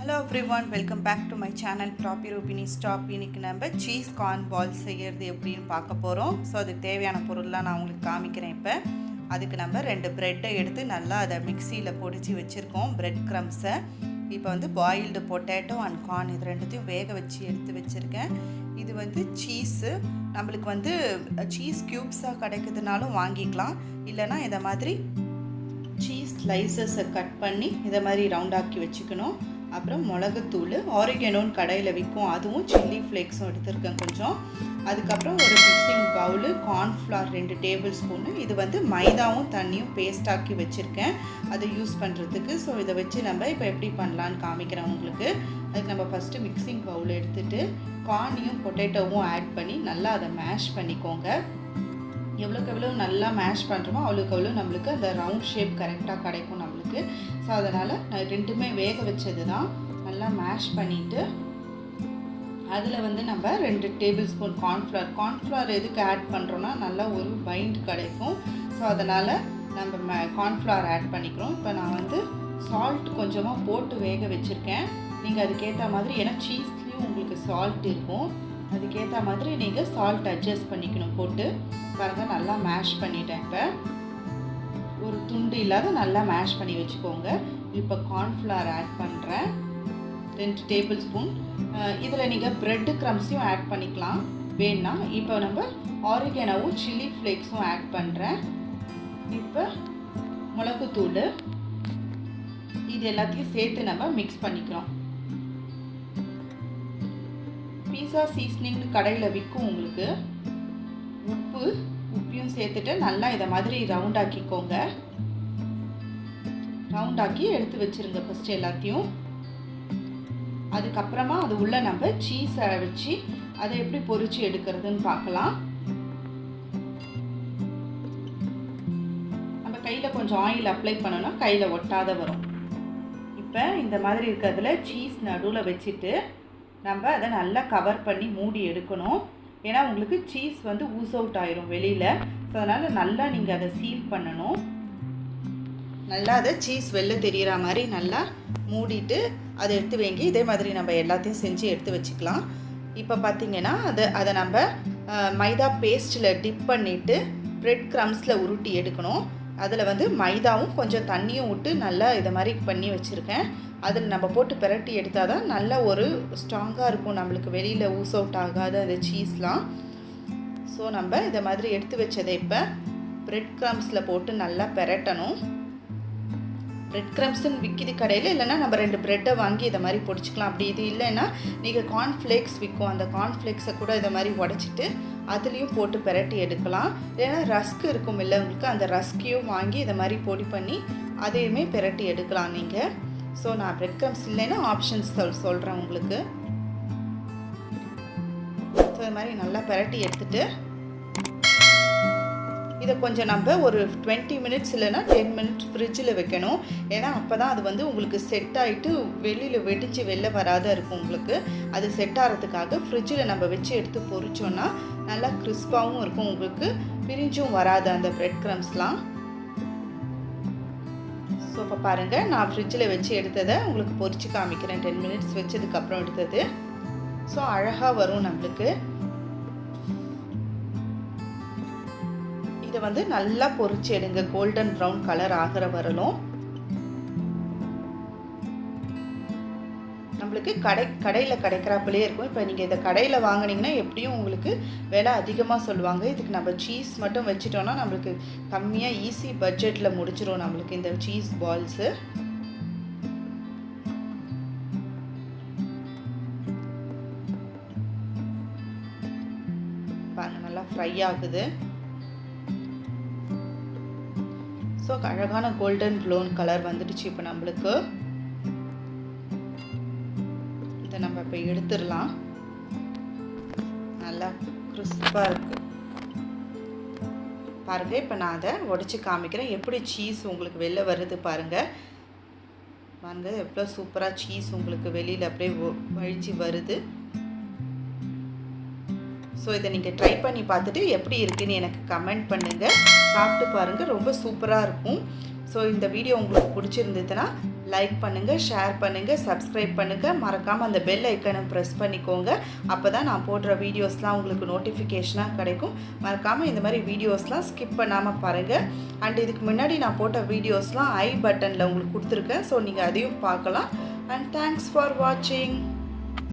Hello everyone, welcome back to my channel Proper Rupini Stop. இன்னைக்கு நம்ம cheese corn balls செய்யறது எப்படின்னு பார்க்க போறோம். ஸோ அதுக்கு தேவையான பொருள்லாம் நான் உங்களுக்கு காமிக்கிறேன். இப்போ அதுக்கு நம்ம 2 பிரெட்டை எடுத்து நல்லா அதை மிக்சியில் பொடிச்சு வச்சுருக்கோம். பிரெட் க்ரம்ஸை இப்போ வந்து பாயில்டு பொட்டேட்டோ அண்ட் கார்ன் இது ரெண்டுத்தையும் வேக வச்சு எடுத்து வச்சுருக்கேன். இது வந்து சீஸு நம்மளுக்கு வந்து சீஸ் க்யூப்ஸாக கிடைக்குதுனாலும் வாங்கிக்கலாம். இல்லைனா இதை மாதிரி சீஸ் ஸ்லைசஸை கட் பண்ணி இதை மாதிரி ரவுண்டாக்கி வச்சுக்கணும். அப்புறம் மிளகுத்தூள், ஆரிகனோன்னு கடையில் விற்கும், அதுவும் சில்லி ஃப்ளேக்ஸும் எடுத்துருக்கேன் கொஞ்சம். அதுக்கப்புறம் ஒரு mixing bowl, cornflour 2 table spoon. இது வந்து மைதாவும் தண்ணியும் பேஸ்டாக்கி வச்சுருக்கேன் அதை யூஸ் பண்ணுறதுக்கு. ஸோ இதை வச்சு நம்ம இப்போ எப்படி பண்ணலான்னு காமிக்கிறேன் உங்களுக்கு. அதுக்கு நம்ம ஃபஸ்ட்டு மிக்சிங் பவுல் எடுத்துகிட்டு கார்னையும் பொட்டேட்டோவும் ஆட் பண்ணி நல்லா அதை மேஷ் பண்ணிக்கோங்க. எவ்வளோக்கு எவ்வளோ நல்லா மேஷ் பண்ணுறோமோ அவ்வளோக்கு எவ்வளோ நம்மளுக்கு அந்த ரவுண்ட் ஷேப் கரெக்டாக கிடைக்கும் நம்மளுக்கு. ஸோ அதனால் நான் ரெண்டுமே வேக வச்சது தான். நல்லா மேஷ் பண்ணிவிட்டு அதில் வந்து நம்ம 2 டேபிள் ஸ்பூன் கார்ன்ஃப்ளவர் எதுக்கு ஆட் பண்ணுறோன்னா நல்லா ஒரு பைண்ட் கிடைக்கும். ஸோ அதனால் நம்ம கார்ன்ஃப்ளவர் ஆட் பண்ணிக்கிறோம். இப்போ நான் வந்து சால்ட் கொஞ்சமாக போட்டு வேக வச்சுருக்கேன். நீங்கள் அதுக்கேற்ற மாதிரி, ஏன்னா சீஸ்லேயும் உங்களுக்கு சால்ட் இருக்கும், அதுக்கேற்ற மாதிரி நீங்கள் சால்ட் அட்ஜஸ்ட் பண்ணிக்கணும் போட்டு. பாருங்கள் நல்லா மேஷ் பண்ணிட்டேன். இப்போ ஒரு துண்டு இல்லாத நல்லா மேஷ் பண்ணி வச்சுக்கோங்க. இப்போ கார்ன்ஃப்ளவர் ஆட் பண்ணுறேன் 2 டேபிள் ஸ்பூன். இதில் நீங்கள் ப்ரெட்டு க்ரம்ஸையும் ஆட் பண்ணிக்கலாம் வேணுன்னா. இப்போ நம்ம ஆரிகனோவும் சில்லி ஃப்ளேக்ஸும் ஆட் பண்ணுறேன். இப்போ மிளகுத்தூள், இது எல்லாத்தையும் சேர்த்து நம்ம மிக்ஸ் பண்ணிக்கிறோம். பீஸா சீசனிங்னு கடையில் விற்கும் உங்களுக்கு. உப்பையும் சேர்த்துட்டு நல்லா இதை மாதிரி ரவுண்டாக்கிக்கோங்க. ரவுண்டாக்கி எடுத்து வச்சுருங்க ஃபஸ்ட்டு எல்லாத்தையும். அதுக்கப்புறமா அது உள்ளே நம்ம சீஸை வச்சு அதை எப்படி பொரிச்சு எடுக்கிறதுன்னு பார்க்கலாம். நம்ம கையில் கொஞ்சம் ஆயில் அப்ளை பண்ணோன்னா கையில் ஒட்டாத வரும். இப்போ இந்த மாதிரி இருக்கிறதுல சீஸ் நடுவில் வச்சுட்டு நம்ம அதை நல்லா கவர் பண்ணி மூடி எடுக்கணும். ஏன்னா உங்களுக்கு சீஸ் வந்து ஊஸ் அவுட் ஆயிரும் வெளியில். ஸோ அதனால் நல்லா நீங்கள் அதை சீல் பண்ணணும். நல்லா அதை சீஸ் வெளில தெரிகிற மாதிரி நல்லா மூடிட்டு அதை எடுத்து வைங்க. இதே மாதிரி நம்ம எல்லாத்தையும் செஞ்சு எடுத்து வச்சுக்கலாம். இப்போ பார்த்திங்கன்னா அதை நம்ம மைதா பேஸ்ட்டில் டிப் பண்ணிவிட்டு ப்ரெட் க்ரம்ஸில் உருட்டி எடுக்கணும். அதில் வந்து மைதாவும் கொஞ்சம் தண்ணியும் விட்டு நல்லா இதை மாதிரி பண்ணி வச்சுருக்கேன். அதில் நம்ம போட்டு பிரட்டி எடுத்தால் தான் நல்ல ஒரு ஸ்ட்ராங்காக இருக்கும், நம்மளுக்கு வெளியில் ஊஸ் அவுட் ஆகாத அந்த சீஸ்லாம். ஸோ நம்ம இதை மாதிரி எடுத்து வச்சதை இப்போ ப்ரெட் க்ரம்ஸில் போட்டு நல்லா பிரட்டணும். ப்ரெட் க்ரம்ஸ்ன்னு விற்கிது கடையில், இல்லைனா நம்ம 2 ப்ரெட்டை வாங்கி இதை மாதிரி பொடிச்சிக்கலாம். அப்படி இது இல்லைன்னா நீங்கள் கார்ன்ஃப்ளேக்ஸ் விற்கும், அந்த கார்ன்ஃப்ளேக்ஸை கூட இதை மாதிரி உடச்சிட்டு அதுலேயும் போட்டு பிரட்டி எடுக்கலாம். இல்லைன்னா ரஸ்க் இருக்கும் இல்லை உங்களுக்கு, அந்த ரஸ்கையும் வாங்கி இதை மாதிரி பொடி பண்ணி அதையுமே பிரட்டி எடுக்கலாம் நீங்கள். ஸோ நான் ப்ரெட் க்ரம்ஸ் இல்லைன்னா ஆப்ஷன்ஸ் சொல்கிறேன் உங்களுக்கு. ஸோ இது மாதிரி நல்லா பிரட்டி எடுத்துகிட்டு இதை கொஞ்சம் நம்ம ஒரு 20 மினிட்ஸ் இல்லைன்னா 10 மினிட்ஸ் ஃப்ரிட்ஜில் வைக்கணும். ஏன்னா அப்போ தான் அது வந்து உங்களுக்கு செட் ஆகிட்டு வெளியில் வெடித்து வெளில வராத இருக்கும் உங்களுக்கு. அது செட் ஆகிறதுக்காக ஃப்ரிட்ஜில் நம்ம வச்சு எடுத்து பொரிச்சோன்னா நல்லா கிறிஸ்பாகவும் இருக்கும், உங்களுக்கு பிரிஞ்சும் வராது அந்த ப்ரெட் க்ரம்ஸ்லாம். ஸோ இப்போ பாருங்கள், நான் ஃப்ரிட்ஜில் வச்சு எடுத்ததை உங்களுக்கு பொரிச்சு காமிக்கிறேன். 10 மினிட்ஸ் வச்சதுக்கப்புறம் எடுத்தது. ஸோ அழகாக வரும் நம்மளுக்கு. இதை வந்து நல்லா பொரிச்சு எடுங்க, கோல்டன் ப்ரௌன் கலர் ஆகிற வரலும். நம்மளுக்கு கடையில் கிடைக்கிறாப்பிலே இருக்கும். இப்போ நீங்கள் இதை கடையில் வாங்கினீங்கன்னா எப்படியும் உங்களுக்கு விலை அதிகமாக சொல்லுவாங்க. இதுக்கு நம்ம சீஸ் மட்டும் வச்சுட்டோன்னா நம்மளுக்கு கம்மியாக ஈஸி பட்ஜெட்டில் முடிச்சிடும் நம்மளுக்கு இந்த சீஸ் பால்ஸு. பாருங்க நல்லா ஃப்ரை ஆகுது. ஸோ அழகான கோல்டன் ப்ரௌன் கலர் வந்துடுச்சு இப்போ நம்மளுக்கு. இதை நம்ம இப்போ எடுத்துடலாம். நல்லா கிறிஸ்பாக இருக்குது பாருங்கள். இப்போ நான் அதை உடச்சி காமிக்கிறேன் எப்படி சீஸ் உங்களுக்கு வெளில வருது பாருங்கள். பாருங்கள் எவ்வளோ சூப்பராக சீஸ் உங்களுக்கு வெளியில் அப்படியே வழிச்சு வருது. ஸோ இதை நீங்கள் ட்ரை பண்ணி பார்த்துட்டு எப்படி இருக்குன்னு எனக்கு கமெண்ட் பண்ணுங்கள். சாப்பிட்டு பாருங்கள், ரொம்ப சூப்பராக இருக்கும். ஸோ இந்த வீடியோ உங்களுக்கு பிடிச்சிருந்ததுன்னா லைக் பண்ணுங்கள், ஷேர் பண்ணுங்கள், சப்ஸ்கிரைப் பண்ணுங்கள். மறக்காமல் அந்த பெல் ஐக்கனை ப்ரெஸ் பண்ணிக்கோங்க. அப்போ தான் நான் போடுற வீடியோஸ்லாம் உங்களுக்கு நோட்டிஃபிகேஷனாக கிடைக்கும். மறக்காமல் இந்த மாதிரி வீடியோஸ்லாம் ஸ்கிப் பண்ணாமல் பாருங்கள். அண்ட் இதுக்கு முன்னாடி நான் போட்ட வீடியோஸ்லாம் ஐ பட்டனில் உங்களுக்கு கொடுத்துருக்கேன். ஸோ நீங்கள் அதையும் பார்க்கலாம். அண்ட் தேங்க்ஸ் ஃபார் வாட்சிங்.